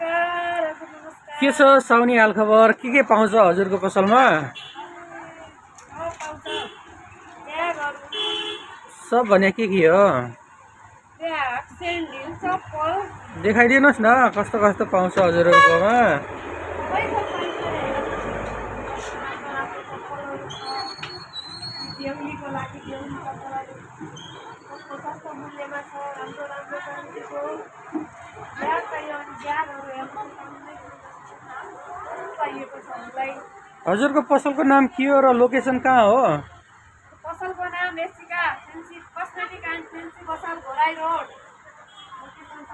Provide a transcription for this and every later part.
नमस्कार हजुर नमस्कार। के छ साउनी हालखबर के पाउँछ हजुरको पसलमा? पाउँछ त्यहाँ गरौँ सब भने के हो? त्यहाँ सेन्डिल चप्पल देखाइदिनुहोस् न कस्तो कस्तो पाउँछ हजुरहरूकोमा। सबै थोक पाइन्छ रे। राम्रो राम्रो चप्पलहरू छ। देउलीको लागि देउली चप्पलहरू कस्तो सस्तो मूल्यमा छ। राम्रो राम्रो क्वालिटीको ब्याग चाहियो भने ब्यागहरू हेर्नु चाहिएको छ हामीलाई। हजुरको पसलको नाम के हो र लोकेसन कहाँ हो? पसलको नाम एसिका फेन्सी कस्मेटिक एन्ड फेन्सी पसल घोराई रोड। लोकेसन छ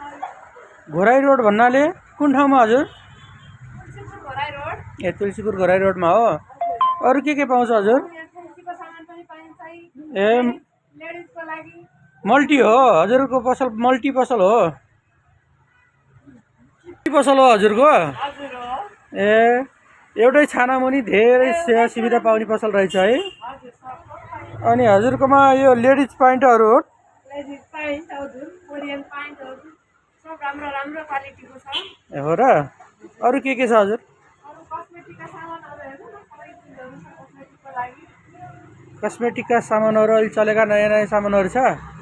घोराई रोड भन्नाले कुन ठाउँमा हजुर? तुलसीपुर घोराई रोड। ए तुलसीपुर घोराई रोडमा हो। अरू के पाउँछ हजुर? यहाँ फेन्सीको सामान पनि पाइन्छ ए लेडिजको लागि। मल्टी हो हजुरको पसल? मल्टी पसल हो? पसल हो हजुरको? हजुर हो। ए एउटै छाना मुनि धेरै सेवा सुविधा पाउने पसल रहेछ है। हजुर सब अनि हजुरकोमा यो लेडिज प्यान्टहरू हो? लेडिज प्यान्ट हजुर कोरियन प्यान्टहरू सब राम्रो राम्रो क्वालिटीको छ। ए हो र? अरू के छ हजुर? अरू कस्मेटिकका सामानहरू हेर्नु न सबै चिजहरू छ कस्मेटिकको लागि। कस्मेटिकका सामानहरू अहिले चलेका नयाँ नयाँ सामानहरू छ।